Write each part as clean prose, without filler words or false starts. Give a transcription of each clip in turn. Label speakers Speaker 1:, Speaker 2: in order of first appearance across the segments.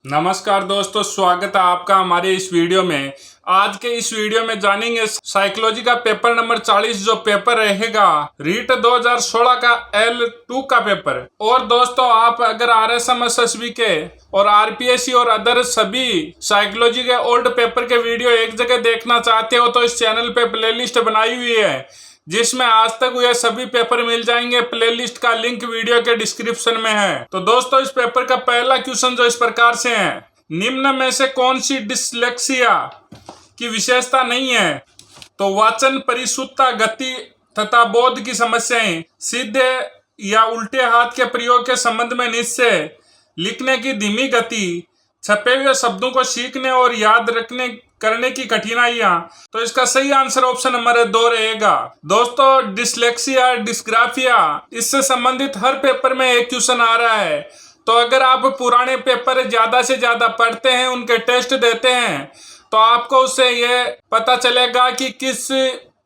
Speaker 1: नमस्कार दोस्तों, स्वागत है आपका हमारे इस वीडियो में। आज के इस वीडियो में जानेंगे साइकोलॉजी का पेपर नंबर 40 जो पेपर रहेगा रीट 2016 का L2 का पेपर। और दोस्तों, आप अगर RSMSSB के और RPSC और अदर सभी साइकोलॉजी के ओल्ड पेपर के वीडियो एक जगह देखना चाहते हो तो इस चैनल पे प्लेलिस्ट बनाई हुई है जिसमें आज तक हुए सभी पेपर मिल जाएंगे। प्लेलिस्ट का लिंक वीडियो के डिस्क्रिप्शन में है। तो दोस्तों, इस पेपर का पहला क्वेश्चन जो इस प्रकार से है, निम्न में से कौन सी डिसलेक्सिया की विशेषता नहीं है? तो वाचन परिशुद्धता, गति तथा बोध की समस्याएं, सीधे या उल्टे हाथ के प्रयोग के संबंध में निश्चय, लिखने की धीमी गति, छपे हुए शब्दों को सीखने और याद रखने करने की कठिनाइयां। तो इसका सही आंसर ऑप्शन नंबर 2 रहेगा। दोस्तों, डिसलेक्सिया, डिस्ग्राफिया, इससे संबंधित हर पेपर में एक क्वेश्चन आ रहा है। तो अगर आप पुराने पेपर ज्यादा से ज्यादा पढ़ते हैं, उनके टेस्ट देते हैं, तो आपको उससे ये पता चलेगा कि किस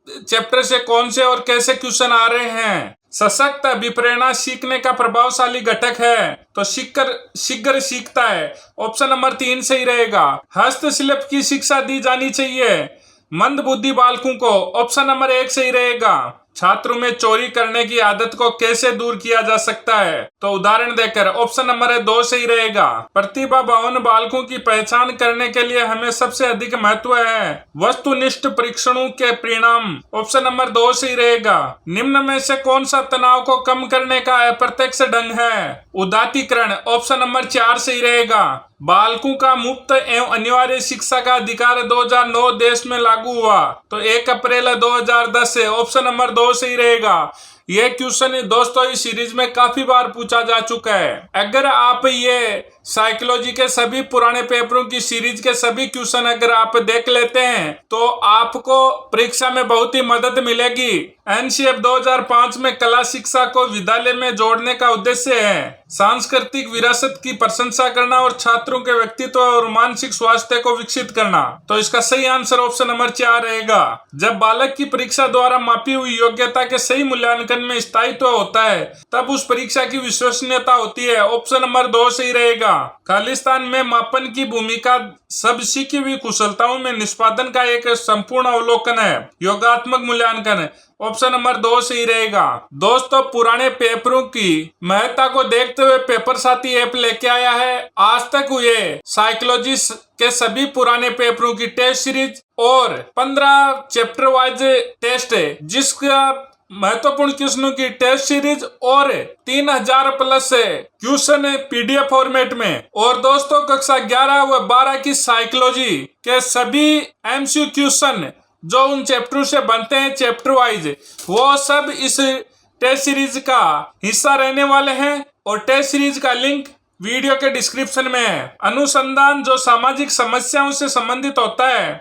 Speaker 1: चैप्टर से कौन से और कैसे क्वेश्चन आ रहे हैं। सशक्त अभिप्रेरणा सीखने का प्रभावशाली घटक है, तो शीघ्र सीखता है। ऑप्शन नंबर 3 सही रहेगा। हस्तशिल्प की शिक्षा दी जानी चाहिए मंद बुद्धि बालकों को। ऑप्शन नंबर 1 सही रहेगा। छात्रों में चोरी करने की आदत को कैसे दूर किया जा सकता है? तो उदाहरण देकर। ऑप्शन नंबर 2 सही रहेगा। प्रतिभावान बालकों की पहचान करने के लिए हमें सबसे अधिक महत्व है वस्तुनिष्ठ परीक्षणों के परिणाम। ऑप्शन नंबर 2 सही रहेगा। निम्न में से कौन सा तनाव को कम करने का अप्रत्यक्ष ढंग है? उदात्तीकरण। ऑप्शन नंबर 4 सही रहेगा। बालकों का मुफ्त एवं अनिवार्य शिक्षा का अधिकार 2009 देश में लागू हुआ, तो 1 अप्रैल 2010 से। ऑप्शन नंबर 2 सही रहेगा। ये क्वेश्चन दोस्तों इस सीरीज में काफी बार पूछा जा चुका है। अगर आप ये साइकोलॉजी के सभी पुराने पेपरों की सीरीज के सभी क्वेश्चन अगर आप देख लेते हैं तो आपको परीक्षा में बहुत ही मदद मिलेगी। NCF 2005 में कला शिक्षा को विद्यालय में जोड़ने का उद्देश्य है सांस्कृतिक विरासत की प्रशंसा करना और छात्रों के व्यक्तित्व और मानसिक स्वास्थ्य को विकसित करना। तो इसका सही आंसर ऑप्शन नंबर 4 रहेगा। जब बालक की परीक्षा द्वारा मापी हुई योग्यता के सही मूल्यांकन में स्थायित्व होता है तब उस परीक्षा की विश्वसनीयता होती है। ऑप्शन नंबर 2 सही रहेगा। खालिस्तान में मापन की भूमिका सब सीखी हुई कुशलताओं में निष्पादन का एक संपूर्ण अवलोकन है, योगात्मक मूल्यांकन है। ऑप्शन नंबर 2 सही रहेगा। दोस्तों, पुराने पेपरों की महत्ता को देखते हुए पेपर साथी ऐप लेके आया है आज तक हुए साइकोलॉजी के सभी पुराने पेपरों की टेस्ट सीरीज और 15 चैप्टर वाइज टेस्ट है, जिसका महत्वपूर्ण क्वेश्चनों की टेस्ट सीरीज और 3000 प्लस क्वेश्चन PDF फॉर्मेट में। और दोस्तों, कक्षा 11 व 12 की साइकोलॉजी के सभी MCQ क्वेश्चन जो उन चैप्टर से बनते हैं चैप्टर वाइज, वो सब इस टेस्ट सीरीज का हिस्सा रहने वाले हैं। और टेस्ट सीरीज का लिंक वीडियो के डिस्क्रिप्शन में है। अनुसंधान जो सामाजिक समस्याओं से संबंधित होता है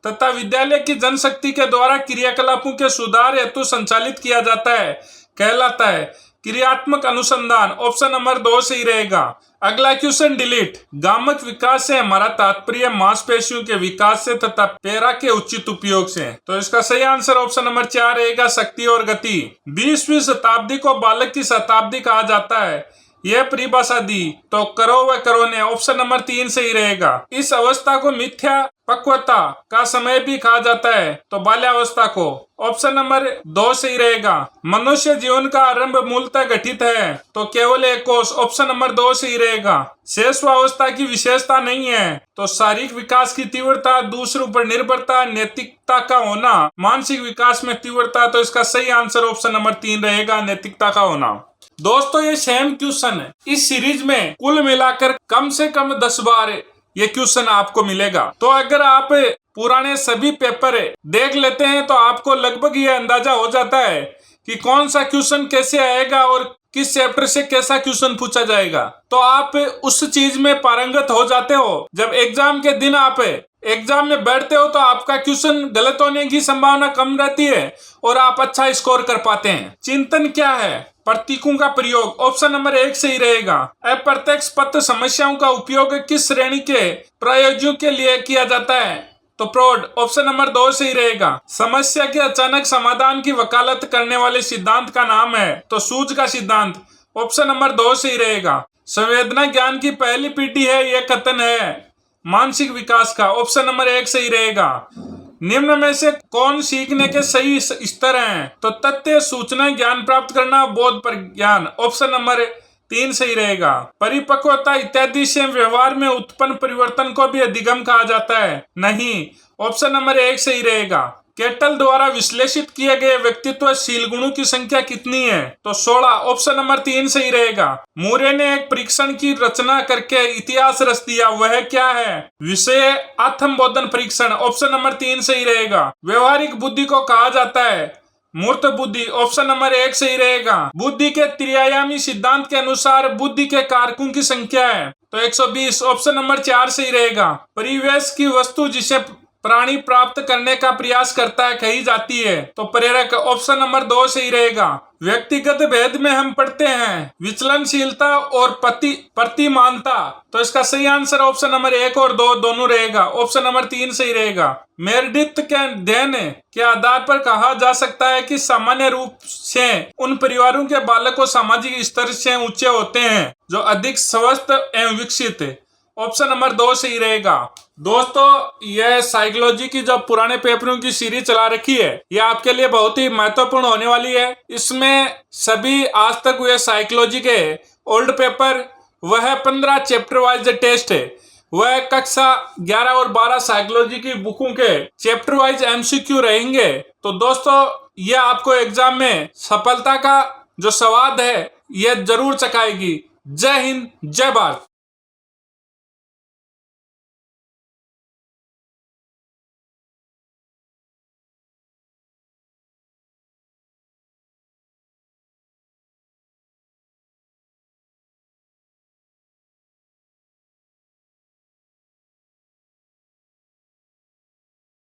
Speaker 1: तथा विद्यालय की जनशक्ति के द्वारा क्रियाकलापों के सुधार हेतु संचालित किया जाता है कहलाता है क्रियात्मक अनुसंधान। ऑप्शन नंबर 2 सही रहेगा। अगला क्वेश्चन डिलीट। गामक विकास से हमारा तात्पर्य मांसपेशियों के विकास से तथा पैरा के उचित उपयोग से। तो इसका सही आंसर ऑप्शन नंबर 4 रहेगा, शक्ति और गति। 20वीं शताब्दी को बालक की शताब्दी कहा जाता है, यह परिभाषा दी तो करो व करो ने। ऑप्शन नंबर 3 सही रहेगा। इस अवस्था को मिथ्या पक्वता का समय भी कहा जाता है, तो बाल्यावस्था को। ऑप्शन नंबर 2 सही रहेगा। मनुष्य जीवन का आरंभ मूलतः गठित है, तो केवल एक कोष। ऑप्शन नंबर 2 सही रहेगा। शेषवावस्था की विशेषता नहीं है, तो शारीरिक विकास की तीव्रता, दूसरों पर निर्भरता, नैतिकता का होना, मानसिक विकास में तीव्रता। तो इसका सही आंसर ऑप्शन नंबर 3 रहेगा, नैतिकता का होना। दोस्तों, ये सेम क्वेश्चन है इस सीरीज में कुल मिलाकर कम से कम 10 बार ये क्वेश्चन आपको मिलेगा। तो अगर आप पुराने सभी पेपर देख लेते हैं तो आपको लगभग ये अंदाजा हो जाता है कि कौन सा क्वेश्चन कैसे आएगा और किस चैप्टर से कैसा क्वेश्चन पूछा जाएगा। तो आप उस चीज में पारंगत हो जाते हो। जब एग्जाम के दिन आप एग्जाम में बैठते हो तो आपका क्वेश्चन गलत होने की संभावना कम रहती है और आप अच्छा स्कोर कर पाते हैं। चिंतन क्या है? प्रतीकों का प्रयोग। ऑप्शन नंबर 1 सही रहेगा। अप्रत्यक्ष पत्र समस्याओं का उपयोग किस श्रेणी के प्रयोजों के लिए किया जाता है? तो प्रौढ़। ऑप्शन नंबर 2 सही रहेगा। समस्या के अचानक समाधान की वकालत करने वाले सिद्धांत का नाम है, तो सूझ का सिद्धांत। ऑप्शन नंबर 2 सही रहेगा। संवेदना ज्ञान की पहली पीढ़ी है, यह कथन है मानसिक विकास का। ऑप्शन नंबर 1 सही रहेगा। निम्न में से कौन सीखने के सही स्तर हैं? तो तथ्य, सूचना, ज्ञान प्राप्त करना, बोध, प्रज्ञान। ऑप्शन नंबर 3 सही रहेगा। परिपक्वता इत्यादि से व्यवहार में उत्पन्न परिवर्तन को भी अधिगम कहा जाता है? नहीं। ऑप्शन नंबर 1 सही रहेगा। केटल द्वारा विश्लेषित किए गए व्यक्तित्वशील गुणों की संख्या कितनी है? तो 16। ऑप्शन नंबर 3 सही रहेगा। मूरे ने एक परीक्षण की रचना करके इतिहास रच दिया, वह क्या है? विषय आत्मबोधन परीक्षण। ऑप्शन नंबर 3 सही रहेगा। व्यवहारिक बुद्धि को कहा जाता है मूर्त बुद्धि। ऑप्शन नंबर 1 सही रहेगा। बुद्धि के त्रिआयामी सिद्धांत के अनुसार बुद्धि के कारकों की संख्या है तो 120। ऑप्शन नंबर 4 सही रहेगा। परिवेश की वस्तु जिसे प्राणी प्राप्त करने का प्रयास करता है कही जाती है तो प्रेरक। ऑप्शन नंबर 2 सही रहेगा। व्यक्तिगत भेद में हम पढ़ते हैं विचलनशीलता और प्रतिमानता, तो इसका सही आंसर ऑप्शन नंबर 1 और 2 दोनों रहेगा। ऑप्शन नंबर 3 सही रहेगा। मेरेडिथ के अध्ययन के आधार पर कहा जा सकता है कि सामान्य रूप से उन परिवारों के बालक को सामाजिक स्तर से ऊंचे होते हैं जो अधिक स्वस्थ एवं विकसित है। ऑप्शन नंबर 2 सही रहेगा। दोस्तों, यह साइकोलॉजी की जो पुराने पेपरों की सीरीज चला रखी है यह आपके लिए बहुत ही महत्वपूर्ण होने वाली है। इसमें सभी आज तक हुए साइकोलॉजी के ओल्ड पेपर, वह 15 चैप्टर वाइज टेस्ट है, वह कक्षा 11 और 12 साइकोलॉजी की बुकों के चैप्टर वाइज MCQ रहेंगे। तो दोस्तों, यह आपको एग्जाम में सफलता का जो स्वाद है यह जरूर चखाएगी। जय हिंद, जय भारत।